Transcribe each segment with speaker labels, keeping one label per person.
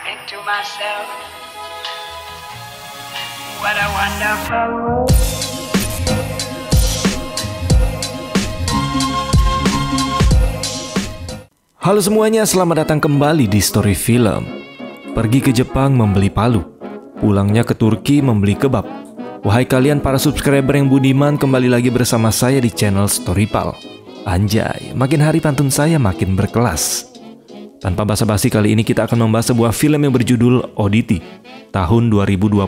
Speaker 1: think to myself, what a wonderful world.
Speaker 2: Halo semuanya, selamat datang kembali di Story Film. Pergi ke Jepang membeli palu, pulangnya ke Turki membeli kebab. Wahai kalian para subscriber yang budiman, kembali lagi bersama saya di channel Storypal. Anjay, makin hari pantun saya makin berkelas. Tanpa basa-basi, kali ini kita akan membahas sebuah film yang berjudul Oddity, tahun 2024.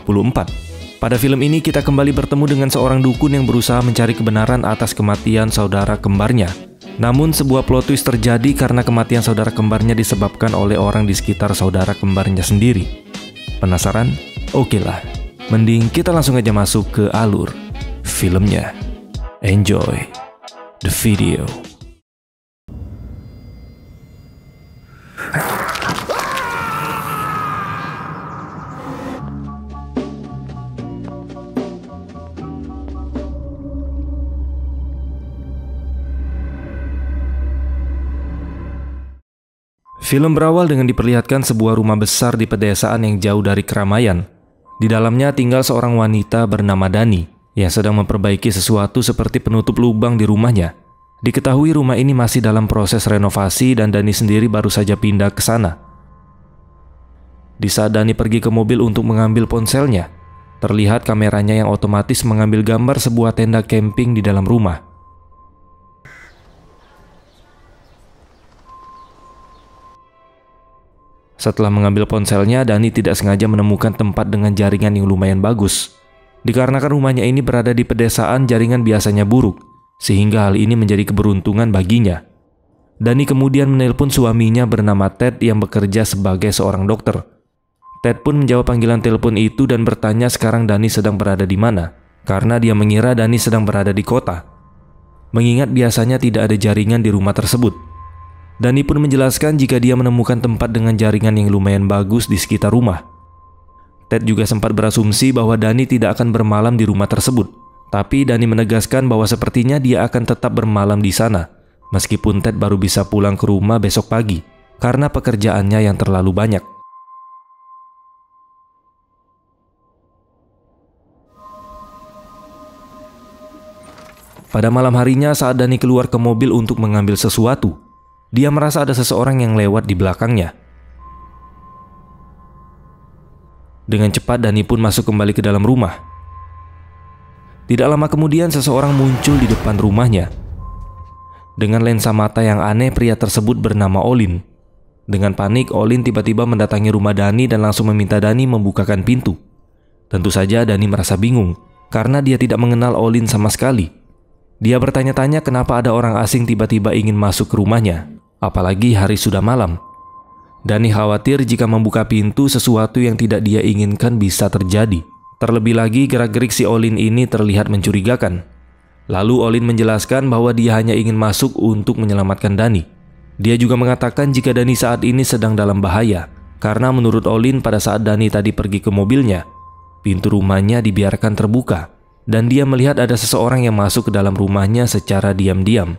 Speaker 2: Pada film ini kita kembali bertemu dengan seorang dukun yang berusaha mencari kebenaran atas kematian saudara kembarnya. Namun sebuah plot twist terjadi karena kematian saudara kembarnya disebabkan oleh orang di sekitar saudara kembarnya sendiri. Penasaran? Oke lah, mending kita langsung aja masuk ke alur filmnya. Enjoy the video. Film berawal dengan diperlihatkan sebuah rumah besar di pedesaan yang jauh dari keramaian. Di dalamnya tinggal seorang wanita bernama Dani yang sedang memperbaiki sesuatu seperti penutup lubang di rumahnya. Diketahui rumah ini masih dalam proses renovasi dan Dani sendiri baru saja pindah ke sana. Di saat Dani pergi ke mobil untuk mengambil ponselnya, terlihat kameranya yang otomatis mengambil gambar sebuah tenda camping di dalam rumah. Setelah mengambil ponselnya, Dani tidak sengaja menemukan tempat dengan jaringan yang lumayan bagus. Dikarenakan rumahnya ini berada di pedesaan, jaringan biasanya buruk, sehingga hal ini menjadi keberuntungan baginya. Dani kemudian menelpon suaminya bernama Ted yang bekerja sebagai seorang dokter. Ted pun menjawab panggilan telepon itu dan bertanya sekarang Dani sedang berada di mana, karena dia mengira Dani sedang berada di kota. Mengingat biasanya tidak ada jaringan di rumah tersebut. Dani pun menjelaskan jika dia menemukan tempat dengan jaringan yang lumayan bagus di sekitar rumah. Ted juga sempat berasumsi bahwa Dani tidak akan bermalam di rumah tersebut. Tapi Dani menegaskan bahwa sepertinya dia akan tetap bermalam di sana, meskipun Ted baru bisa pulang ke rumah besok pagi, karena pekerjaannya yang terlalu banyak. Pada malam harinya saat Dani keluar ke mobil untuk mengambil sesuatu, dia merasa ada seseorang yang lewat di belakangnya. Dengan cepat Dani pun masuk kembali ke dalam rumah. Tidak lama kemudian seseorang muncul di depan rumahnya. Dengan lensa mata yang aneh, pria tersebut bernama Olin. Dengan panik, Olin tiba-tiba mendatangi rumah Dani dan langsung meminta Dani membukakan pintu. Tentu saja Dani merasa bingung karena dia tidak mengenal Olin sama sekali. Dia bertanya-tanya kenapa ada orang asing tiba-tiba ingin masuk ke rumahnya, apalagi hari sudah malam. Dani khawatir jika membuka pintu sesuatu yang tidak dia inginkan bisa terjadi. Terlebih lagi gerak-gerik si Olin ini terlihat mencurigakan. Lalu Olin menjelaskan bahwa dia hanya ingin masuk untuk menyelamatkan Dani. Dia juga mengatakan jika Dani saat ini sedang dalam bahaya, karena menurut Olin pada saat Dani tadi pergi ke mobilnya, pintu rumahnya dibiarkan terbuka. Dan dia melihat ada seseorang yang masuk ke dalam rumahnya secara diam-diam.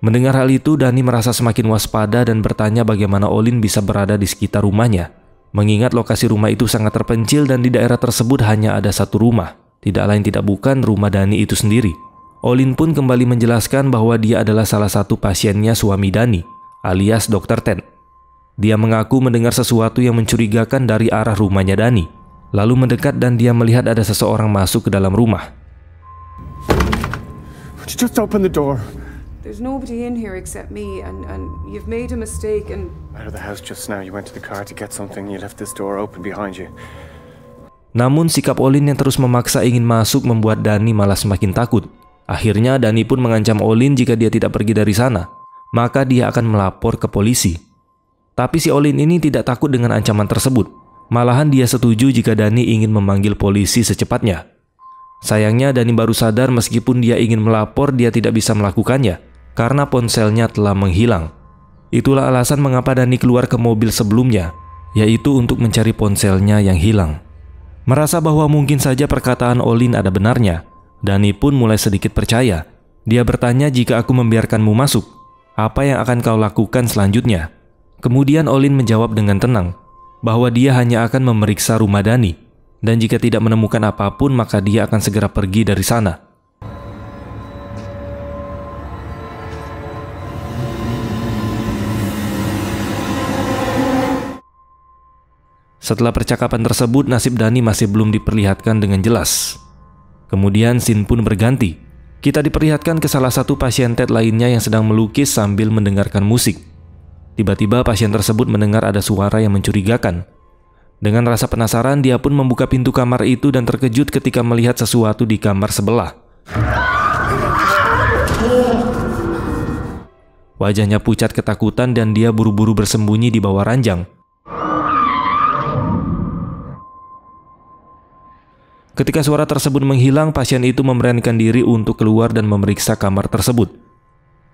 Speaker 2: Mendengar hal itu, Dani merasa semakin waspada dan bertanya bagaimana Olin bisa berada di sekitar rumahnya. Mengingat lokasi rumah itu sangat terpencil dan di daerah tersebut hanya ada satu rumah. Tidak lain tidak bukan rumah Dani itu sendiri. Olin pun kembali menjelaskan bahwa dia adalah salah satu pasiennya suami Dani, alias Dr. Ted. Dia mengaku mendengar sesuatu yang mencurigakan dari arah rumahnya Dani. Lalu mendekat dan dia melihat ada seseorang masuk ke dalam rumah.
Speaker 3: Just open the door.
Speaker 4: There's nobody in here except me, and you've made a mistake and...
Speaker 3: Out of the house just now, you went to the car to get something, you left this door open behind you.
Speaker 2: Namun sikap Olin yang terus memaksa ingin masuk membuat Dani malah semakin takut. Akhirnya Dani pun mengancam Olin jika dia tidak pergi dari sana, maka dia akan melapor ke polisi. Tapi si Olin ini tidak takut dengan ancaman tersebut. Malahan dia setuju jika Dani ingin memanggil polisi secepatnya. Sayangnya Dani baru sadar meskipun dia ingin melapor, dia tidak bisa melakukannya karena ponselnya telah menghilang. Itulah alasan mengapa Dani keluar ke mobil sebelumnya, yaitu untuk mencari ponselnya yang hilang. Merasa bahwa mungkin saja perkataan Olin ada benarnya, Dani pun mulai sedikit percaya. Dia bertanya, jika aku membiarkanmu masuk, apa yang akan kau lakukan selanjutnya? Kemudian Olin menjawab dengan tenang, bahwa dia hanya akan memeriksa rumah Dani, dan jika tidak menemukan apapun maka dia akan segera pergi dari sana. Setelah percakapan tersebut, nasib Dani masih belum diperlihatkan dengan jelas. Kemudian scene pun berganti. Kita diperlihatkan ke salah satu pasien TED lainnya yang sedang melukis sambil mendengarkan musik. Tiba-tiba pasien tersebut mendengar ada suara yang mencurigakan. Dengan rasa penasaran, dia pun membuka pintu kamar itu dan terkejut ketika melihat sesuatu di kamar sebelah. Wajahnya pucat ketakutan dan dia buru-buru bersembunyi di bawah ranjang. Ketika suara tersebut menghilang, pasien itu memberanikan diri untuk keluar dan memeriksa kamar tersebut.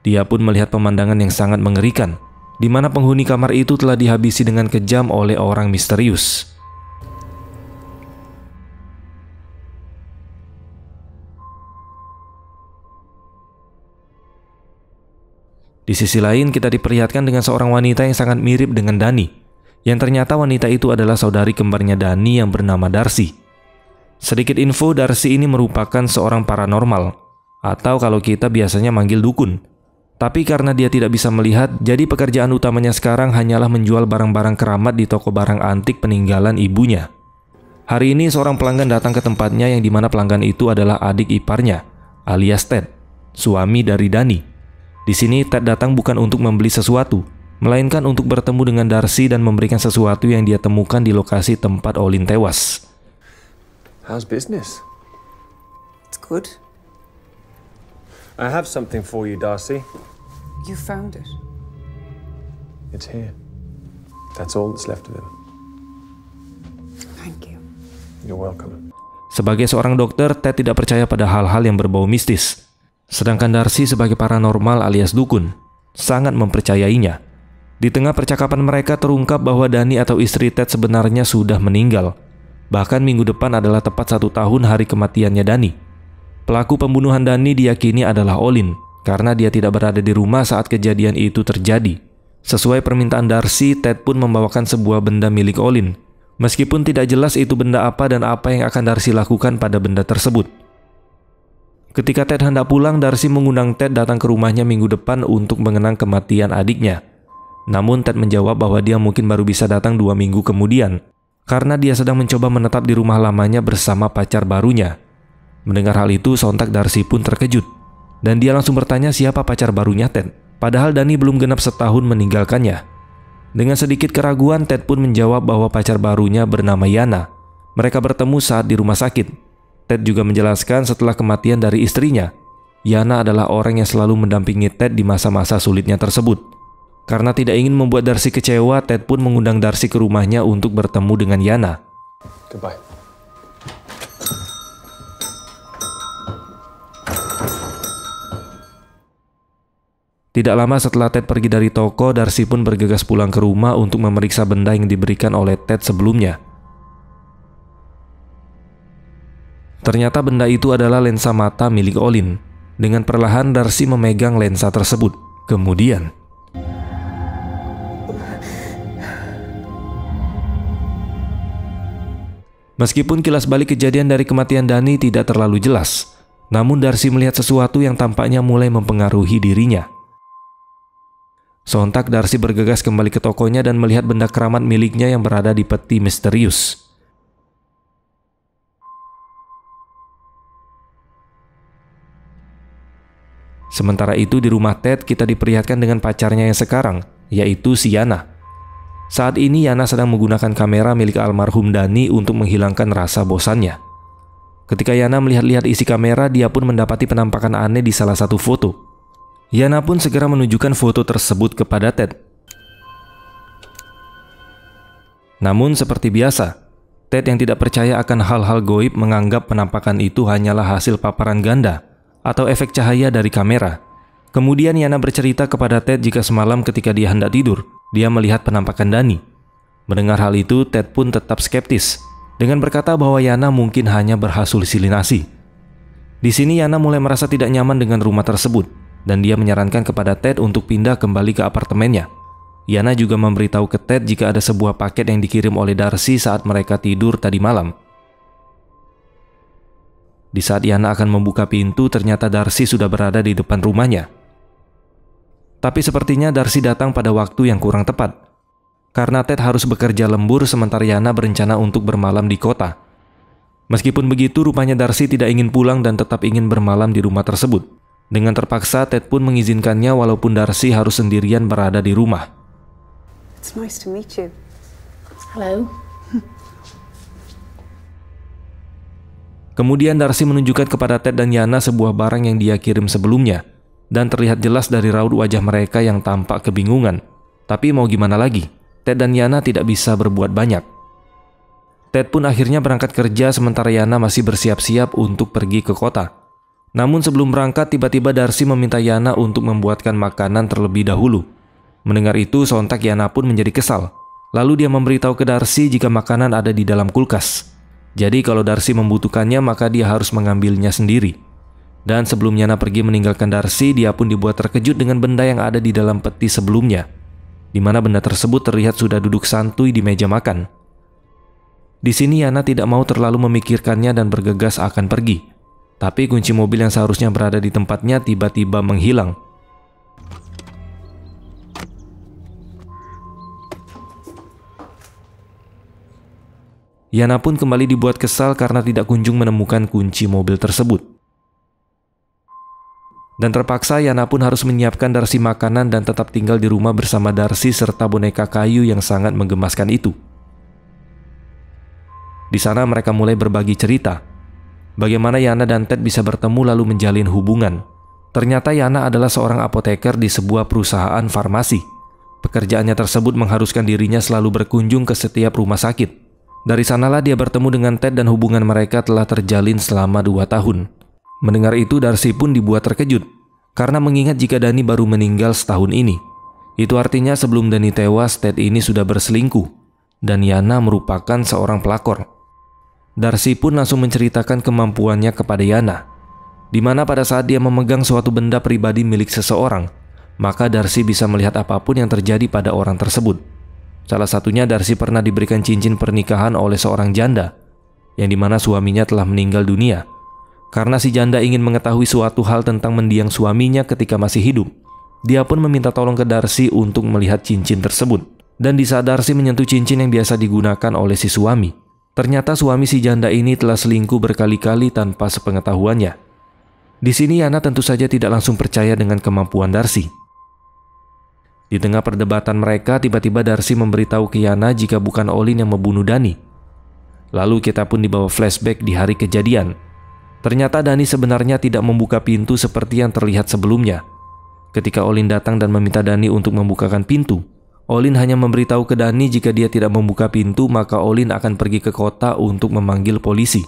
Speaker 2: Dia pun melihat pemandangan yang sangat mengerikan, di mana penghuni kamar itu telah dihabisi dengan kejam oleh orang misterius. Di sisi lain, kita diperlihatkan dengan seorang wanita yang sangat mirip dengan Dani, yang ternyata wanita itu adalah saudari kembarnya Dani yang bernama Darcy. Sedikit info, Darcy ini merupakan seorang paranormal, atau kalau kita biasanya manggil dukun. Tapi karena dia tidak bisa melihat, jadi pekerjaan utamanya sekarang hanyalah menjual barang-barang keramat di toko barang antik peninggalan ibunya. Hari ini seorang pelanggan datang ke tempatnya yang dimana pelanggan itu adalah adik iparnya, alias Ted, suami dari Dani. Di sini Ted datang bukan untuk membeli sesuatu, melainkan untuk bertemu dengan Darcy dan memberikan sesuatu yang dia temukan di lokasi tempat Olin tewas.
Speaker 3: How's business?
Speaker 4: It's good.
Speaker 3: I have something for you, Darcy.
Speaker 4: You found it.
Speaker 3: It's here. That's all that's left of him.
Speaker 4: Thank you.
Speaker 3: You're welcome.
Speaker 2: Sebagai seorang dokter, Ted tidak percaya pada hal-hal yang berbau mistis. Sedangkan Darcy sebagai paranormal alias dukun, sangat mempercayainya. Di tengah percakapan mereka terungkap bahwa Dani atau istri Ted sebenarnya sudah meninggal. Bahkan minggu depan adalah tepat 1 tahun hari kematiannya Dani. Pelaku pembunuhan Dani diyakini adalah Olin, karena dia tidak berada di rumah saat kejadian itu terjadi. Sesuai permintaan Darcy, Ted pun membawakan sebuah benda milik Olin. Meskipun tidak jelas itu benda apa dan apa yang akan Darcy lakukan pada benda tersebut. Ketika Ted hendak pulang, Darcy mengundang Ted datang ke rumahnya minggu depan untuk mengenang kematian adiknya. Namun Ted menjawab bahwa dia mungkin baru bisa datang 2 minggu kemudian, karena dia sedang mencoba menetap di rumah lamanya bersama pacar barunya. Mendengar hal itu, sontak Darcy pun terkejut, dan dia langsung bertanya siapa pacar barunya Ted, padahal Dani belum genap setahun meninggalkannya. Dengan sedikit keraguan, Ted pun menjawab bahwa pacar barunya bernama Yana. Mereka bertemu saat di rumah sakit. Ted juga menjelaskan setelah kematian dari istrinya, Yana adalah orang yang selalu mendampingi Ted di masa-masa sulitnya tersebut. Karena tidak ingin membuat Darcy kecewa, Ted pun mengundang Darcy ke rumahnya untuk bertemu dengan Yana.
Speaker 3: Goodbye.
Speaker 2: Tidak lama setelah Ted pergi dari toko, Darcy pun bergegas pulang ke rumah untuk memeriksa benda yang diberikan oleh Ted sebelumnya. Ternyata benda itu adalah lensa mata milik Olin. Dengan perlahan Darcy memegang lensa tersebut. Kemudian, meskipun kilas balik kejadian dari kematian Dani tidak terlalu jelas, namun Darcy melihat sesuatu yang tampaknya mulai mempengaruhi dirinya. Sontak Darcy bergegas kembali ke tokonya dan melihat benda keramat miliknya yang berada di peti misterius. Sementara itu di rumah Ted kita diperlihatkan dengan pacarnya yang sekarang, yaitu si Yana. Saat ini Yana sedang menggunakan kamera milik almarhum Dani untuk menghilangkan rasa bosannya. Ketika Yana melihat-lihat isi kamera, dia pun mendapati penampakan aneh di salah satu foto. Yana pun segera menunjukkan foto tersebut kepada Ted. Namun seperti biasa, Ted yang tidak percaya akan hal-hal goib menganggap penampakan itu hanyalah hasil paparan ganda atau efek cahaya dari kamera. Kemudian Yana bercerita kepada Ted jika semalam ketika dia hendak tidur, dia melihat penampakan Dani. Mendengar hal itu, Ted pun tetap skeptis dengan berkata bahwa Yana mungkin hanya berhalusinasi. Di sini Yana mulai merasa tidak nyaman dengan rumah tersebut dan dia menyarankan kepada Ted untuk pindah kembali ke apartemennya. Yana juga memberitahu ke Ted jika ada sebuah paket yang dikirim oleh Darcy saat mereka tidur tadi malam. Di saat Yana akan membuka pintu, ternyata Darcy sudah berada di depan rumahnya. Tapi sepertinya Darcy datang pada waktu yang kurang tepat, karena Ted harus bekerja lembur sementara Yana berencana untuk bermalam di kota. Meskipun begitu, rupanya Darcy tidak ingin pulang dan tetap ingin bermalam di rumah tersebut. Dengan terpaksa, Ted pun mengizinkannya walaupun Darcy harus sendirian berada di rumah.
Speaker 4: It's nice to meet you.
Speaker 5: Hello.
Speaker 2: Kemudian Darcy menunjukkan kepada Ted dan Yana sebuah barang yang dia kirim sebelumnya, dan terlihat jelas dari raut wajah mereka yang tampak kebingungan. Tapi mau gimana lagi, Ted dan Yana tidak bisa berbuat banyak. Ted pun akhirnya berangkat kerja sementara Yana masih bersiap-siap untuk pergi ke kota. Namun sebelum berangkat, tiba-tiba Darcy meminta Yana untuk membuatkan makanan terlebih dahulu. Mendengar itu, sontak Yana pun menjadi kesal. Lalu dia memberitahu ke Darcy jika makanan ada di dalam kulkas. Jadi kalau Darcy membutuhkannya, maka dia harus mengambilnya sendiri. Dan sebelum Yana pergi meninggalkan Darcy, dia pun dibuat terkejut dengan benda yang ada di dalam peti sebelumnya, di mana benda tersebut terlihat sudah duduk santuy di meja makan. Di sini Yana tidak mau terlalu memikirkannya dan bergegas akan pergi. Tapi kunci mobil yang seharusnya berada di tempatnya tiba-tiba menghilang. Yana pun kembali dibuat kesal karena tidak kunjung menemukan kunci mobil tersebut. Dan terpaksa Yana pun harus menyiapkan Darcy makanan dan tetap tinggal di rumah bersama Darcy serta boneka kayu yang sangat menggemaskan itu. Di sana mereka mulai berbagi cerita. Bagaimana Yana dan Ted bisa bertemu lalu menjalin hubungan. Ternyata Yana adalah seorang apoteker di sebuah perusahaan farmasi. Pekerjaannya tersebut mengharuskan dirinya selalu berkunjung ke setiap rumah sakit. Dari sanalah dia bertemu dengan Ted dan hubungan mereka telah terjalin selama 2 tahun. Mendengar itu, Darcy pun dibuat terkejut karena mengingat jika Danny baru meninggal setahun ini. Itu artinya sebelum Danny tewas, Ted ini sudah berselingkuh dan Yana merupakan seorang pelakor. Darcy pun langsung menceritakan kemampuannya kepada Yana, di mana pada saat dia memegang suatu benda pribadi milik seseorang, maka Darcy bisa melihat apapun yang terjadi pada orang tersebut. Salah satunya Darcy pernah diberikan cincin pernikahan oleh seorang janda, yang dimana suaminya telah meninggal dunia. Karena si janda ingin mengetahui suatu hal tentang mendiang suaminya ketika masih hidup, dia pun meminta tolong ke Darcy untuk melihat cincin tersebut. Dan di saat Darcy menyentuh cincin yang biasa digunakan oleh si suami, ternyata suami si janda ini telah selingkuh berkali-kali tanpa sepengetahuannya. Di sini Yana tentu saja tidak langsung percaya dengan kemampuan Darcy. Di tengah perdebatan mereka, tiba-tiba Darcy memberitahu ke Yana jika bukan Olin yang membunuh Danny. Lalu kita pun dibawa flashback di hari kejadian. Ternyata Danny sebenarnya tidak membuka pintu seperti yang terlihat sebelumnya. Ketika Olin datang dan meminta Danny untuk membukakan pintu, Olin hanya memberitahu ke Danny jika dia tidak membuka pintu maka Olin akan pergi ke kota untuk memanggil polisi.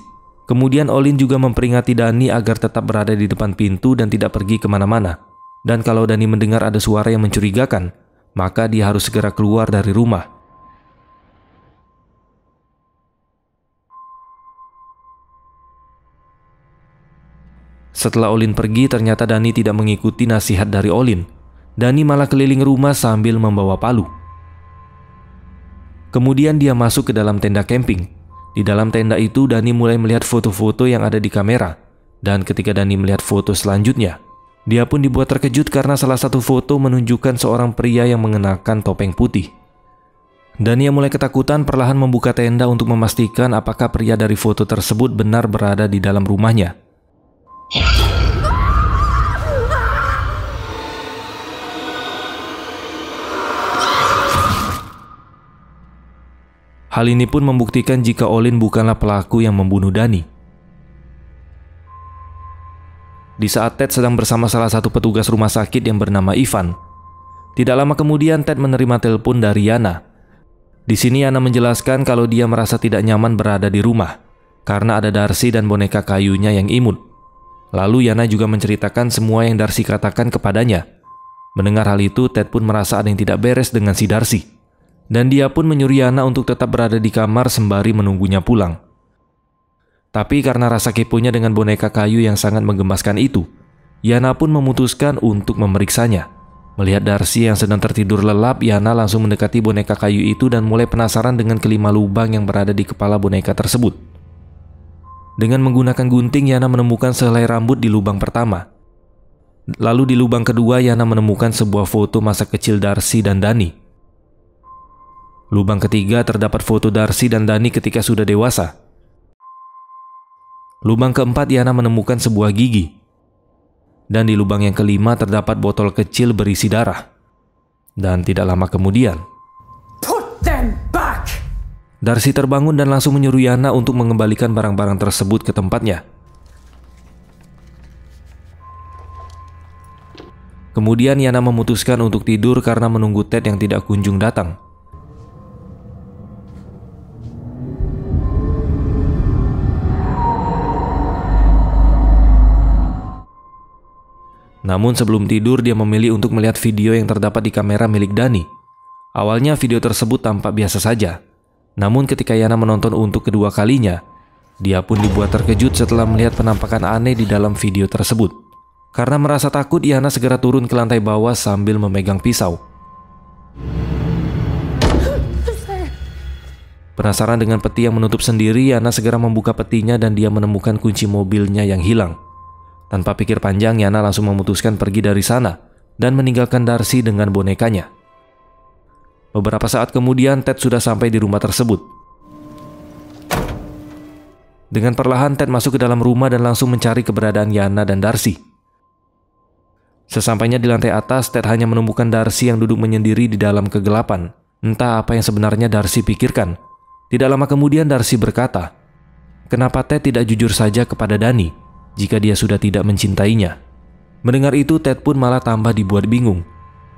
Speaker 2: Kemudian Olin juga memperingati Danny agar tetap berada di depan pintu dan tidak pergi kemana-mana. Dan kalau Danny mendengar ada suara yang mencurigakan, maka dia harus segera keluar dari rumah. Setelah Olin pergi, ternyata Danny tidak mengikuti nasihat dari Olin. Danny malah keliling rumah sambil membawa palu. Kemudian dia masuk ke dalam tenda camping. Di dalam tenda itu, Danny mulai melihat foto-foto yang ada di kamera. Dan ketika Danny melihat foto selanjutnya, dia pun dibuat terkejut karena salah satu foto menunjukkan seorang pria yang mengenakan topeng putih. Danny yang mulai ketakutan perlahan membuka tenda untuk memastikan apakah pria dari foto tersebut benar berada di dalam rumahnya. Hal ini pun membuktikan jika Olin bukanlah pelaku yang membunuh Danny. Di saat Ted sedang bersama salah satu petugas rumah sakit yang bernama Ivan, tidak lama kemudian Ted menerima telepon dari Yana. Di sini Yana menjelaskan kalau dia merasa tidak nyaman berada di rumah karena ada Darcy dan boneka kayunya yang imut. Lalu Yana juga menceritakan semua yang Darcy katakan kepadanya. Mendengar hal itu, Ted pun merasa ada yang tidak beres dengan si Darcy. Dan dia pun menyuruh Yana untuk tetap berada di kamar sembari menunggunya pulang. Tapi karena rasa keponya dengan boneka kayu yang sangat menggemaskan itu, Yana pun memutuskan untuk memeriksanya. Melihat Darcy yang sedang tertidur lelap, Yana langsung mendekati boneka kayu itu dan mulai penasaran dengan kelima lubang yang berada di kepala boneka tersebut. Dengan menggunakan gunting, Yana menemukan sehelai rambut di lubang pertama. Lalu di lubang kedua, Yana menemukan sebuah foto masa kecil Darcy dan Danny. Lubang ketiga terdapat foto Darcy dan Danny ketika sudah dewasa. Lubang keempat, Yana menemukan sebuah gigi. Dan di lubang yang kelima terdapat botol kecil berisi darah. Dan tidak lama kemudian,
Speaker 4: Put them back!
Speaker 2: Darcy terbangun dan langsung menyuruh Yana untuk mengembalikan barang-barang tersebut ke tempatnya. Kemudian Yana memutuskan untuk tidur karena menunggu Ted yang tidak kunjung datang. Namun sebelum tidur, dia memilih untuk melihat video yang terdapat di kamera milik Danny. Awalnya video tersebut tampak biasa saja. Namun ketika Yana menonton untuk kedua kalinya, dia pun dibuat terkejut setelah melihat penampakan aneh di dalam video tersebut. Karena merasa takut, Yana segera turun ke lantai bawah sambil memegang pisau. Penasaran dengan peti yang menutup sendiri, Yana segera membuka petinya dan dia menemukan kunci mobilnya yang hilang. Tanpa pikir panjang, Yana langsung memutuskan pergi dari sana dan meninggalkan Darcy dengan bonekanya. Beberapa saat kemudian, Ted sudah sampai di rumah tersebut. Dengan perlahan, Ted masuk ke dalam rumah dan langsung mencari keberadaan Yana dan Darcy. Sesampainya di lantai atas, Ted hanya menemukan Darcy yang duduk menyendiri di dalam kegelapan. Entah apa yang sebenarnya Darcy pikirkan. Tidak lama kemudian, Darcy berkata, "Kenapa Ted tidak jujur saja kepada Danny jika dia sudah tidak mencintainya?" Mendengar itu, Ted pun malah tambah dibuat bingung.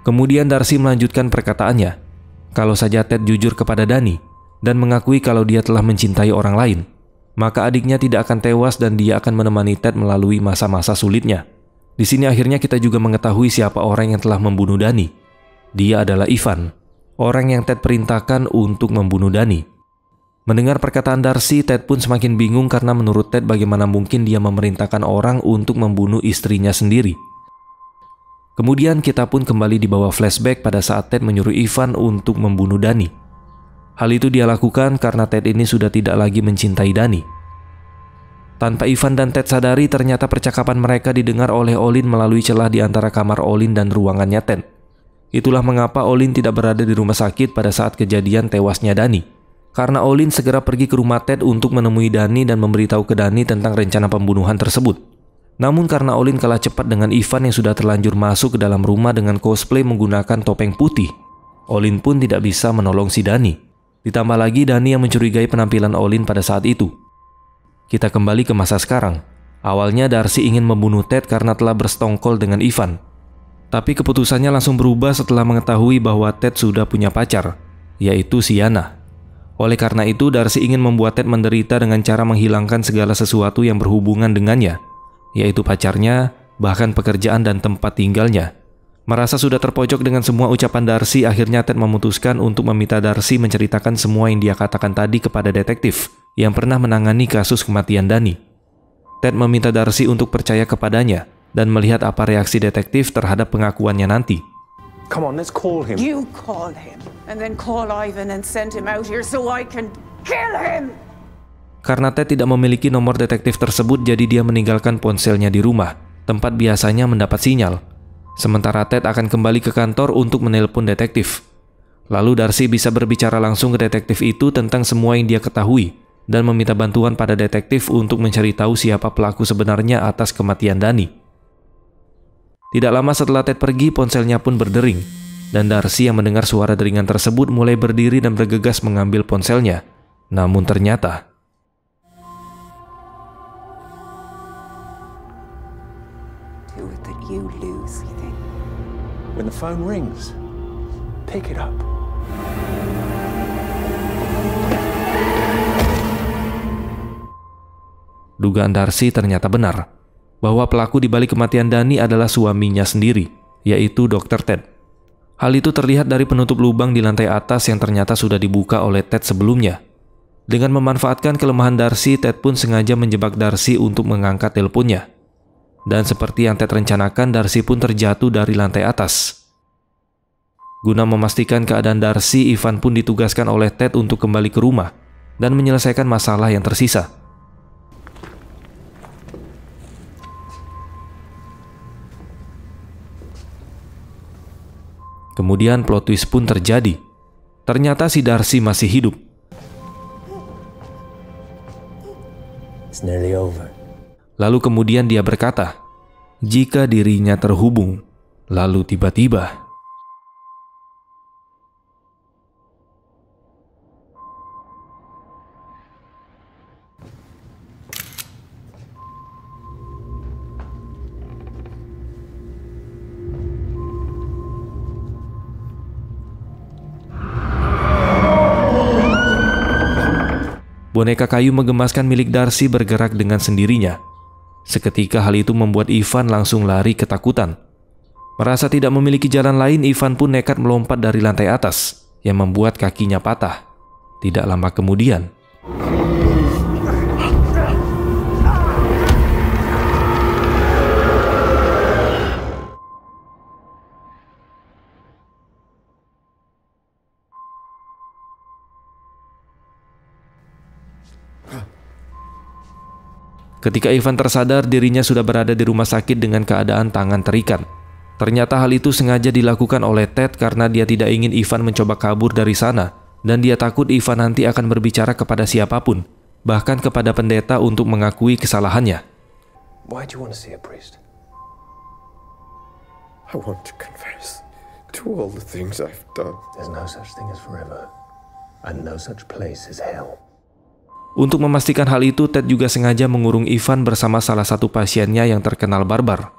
Speaker 2: Kemudian Darcy melanjutkan perkataannya. Kalau saja Ted jujur kepada Danny dan mengakui kalau dia telah mencintai orang lain, maka adiknya tidak akan tewas dan dia akan menemani Ted melalui masa-masa sulitnya. Di sini akhirnya kita juga mengetahui siapa orang yang telah membunuh Danny. Dia adalah Ivan, orang yang Ted perintahkan untuk membunuh Danny. Mendengar perkataan Darcy, Ted pun semakin bingung karena menurut Ted bagaimana mungkin dia memerintahkan orang untuk membunuh istrinya sendiri. Kemudian kita pun kembali dibawa flashback pada saat Ted menyuruh Ivan untuk membunuh Danny. Hal itu dia lakukan karena Ted ini sudah tidak lagi mencintai Danny. Tanpa Ivan dan Ted sadari, ternyata percakapan mereka didengar oleh Olin melalui celah di antara kamar Olin dan ruangannya Ted. Itulah mengapa Olin tidak berada di rumah sakit pada saat kejadian tewasnya Danny. Karena Olin segera pergi ke rumah Ted untuk menemui Danny dan memberitahu ke Danny tentang rencana pembunuhan tersebut. Namun karena Olin kalah cepat dengan Ivan yang sudah terlanjur masuk ke dalam rumah dengan cosplay menggunakan topeng putih, Olin pun tidak bisa menolong si Danny. Ditambah lagi Danny yang mencurigai penampilan Olin pada saat itu. Kita kembali ke masa sekarang. Awalnya Darcy ingin membunuh Ted karena telah bersekongkol dengan Ivan. Tapi keputusannya langsung berubah setelah mengetahui bahwa Ted sudah punya pacar, yaitu si Yana. Oleh karena itu, Darcy ingin membuat Ted menderita dengan cara menghilangkan segala sesuatu yang berhubungan dengannya, yaitu pacarnya, bahkan pekerjaan dan tempat tinggalnya. Merasa sudah terpojok dengan semua ucapan Darcy, akhirnya Ted memutuskan untuk meminta Darcy menceritakan semua yang dia katakan tadi kepada detektif yang pernah menangani kasus kematian Danny. Ted meminta Darcy untuk percaya kepadanya dan melihat apa reaksi detektif terhadap pengakuannya nanti.
Speaker 3: Come on, let's call him.
Speaker 4: You call him, and then call Ivan and send him out here so I can kill him!
Speaker 2: Karena Ted tidak memiliki nomor detektif tersebut, jadi dia meninggalkan ponselnya di rumah, tempat biasanya mendapat sinyal. Sementara Ted akan kembali ke kantor untuk menelpon detektif. Lalu Darcy bisa berbicara langsung ke detektif itu tentang semua yang dia ketahui dan meminta bantuan pada detektif untuk mencari tahu siapa pelaku sebenarnya atas kematian Danny. Tidak lama setelah Ted pergi, ponselnya pun berdering, dan Darcy yang mendengar suara deringan tersebut mulai berdiri dan bergegas mengambil ponselnya. Namun ternyata
Speaker 4: Do it that you lose, you think?
Speaker 3: When the phone rings, pick it up.
Speaker 2: dugaan Darcy ternyata benar, bahwa pelaku di balik kematian Danny adalah suaminya sendiri, yaitu Dr. Ted. Hal itu terlihat dari penutup lubang di lantai atas yang ternyata sudah dibuka oleh Ted sebelumnya. Dengan memanfaatkan kelemahan Darcy, Ted pun sengaja menjebak Darcy untuk mengangkat teleponnya. Dan seperti yang Ted rencanakan, Darcy pun terjatuh dari lantai atas. Guna memastikan keadaan Darcy, Ivan pun ditugaskan oleh Ted untuk kembali ke rumah dan menyelesaikan masalah yang tersisa. Kemudian plot twist pun terjadi. Ternyata si Darcy masih hidup.
Speaker 3: It's nearly over.
Speaker 2: Lalu kemudian dia berkata, jika dirinya terhubung, lalu tiba-tiba boneka kayu menggemaskan milik Darcy bergerak dengan sendirinya. Seketika hal itu membuat Ivan langsung lari ketakutan. Merasa tidak memiliki jalan lain, Ivan pun nekat melompat dari lantai atas, yang membuat kakinya patah. Tidak lama kemudian, ketika Ivan tersadar, dirinya sudah berada di rumah sakit dengan keadaan tangan terikat. Ternyata hal itu sengaja dilakukan oleh Ted karena dia tidak ingin Ivan mencoba kabur dari sana, dan dia takut Ivan nanti akan berbicara kepada siapapun, bahkan kepada pendeta untuk mengakui kesalahannya.
Speaker 3: Why do you want to see a priest?
Speaker 5: I want to confess to all the things I've done.
Speaker 3: There's no such thing as forever, and no such place as hell.
Speaker 2: Untuk memastikan hal itu, Ted juga sengaja mengurung Ivan bersama salah satu pasiennya yang terkenal barbar.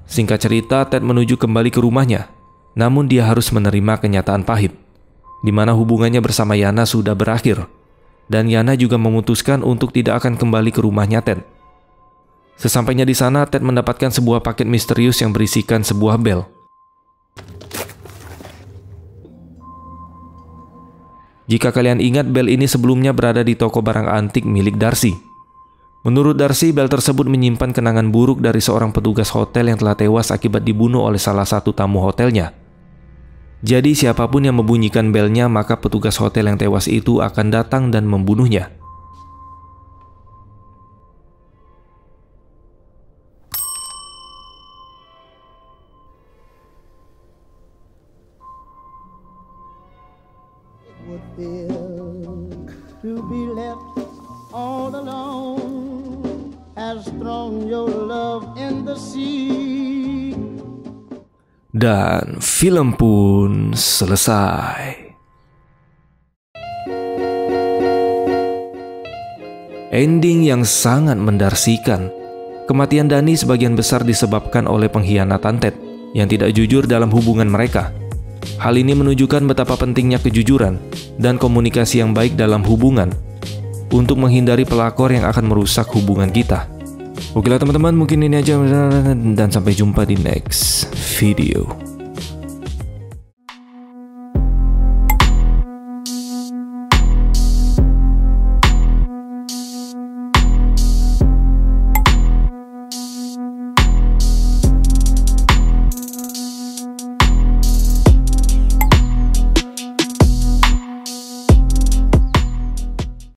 Speaker 2: Singkat cerita, Ted menuju kembali ke rumahnya. Namun dia harus menerima kenyataan pahit, di mana hubungannya bersama Yana sudah berakhir. Dan Yana juga memutuskan untuk tidak akan kembali ke rumahnya Ted. Sesampainya di sana, Ted mendapatkan sebuah paket misterius yang berisikan sebuah bel. Jika kalian ingat, bel ini sebelumnya berada di toko barang antik milik Darcy. Menurut Darcy, bel tersebut menyimpan kenangan buruk dari seorang petugas hotel yang telah tewas akibat dibunuh oleh salah satu tamu hotelnya. Jadi siapapun yang membunyikan belnya, maka petugas hotel yang tewas itu akan datang dan membunuhnya.
Speaker 6: Would feel to be left all alone, has thrown your love in the sea.
Speaker 2: Dan film pun selesai. Ending yang sangat mendarsikan. Kematian Dani sebagian besar disebabkan oleh pengkhianatan Ted yang tidak jujur dalam hubungan mereka. Hal ini menunjukkan betapa pentingnya kejujuran dan komunikasi yang baik dalam hubungan untuk menghindari pelakor yang akan merusak hubungan kita. Oke lah teman-teman, mungkin ini aja dan sampai jumpa di next video.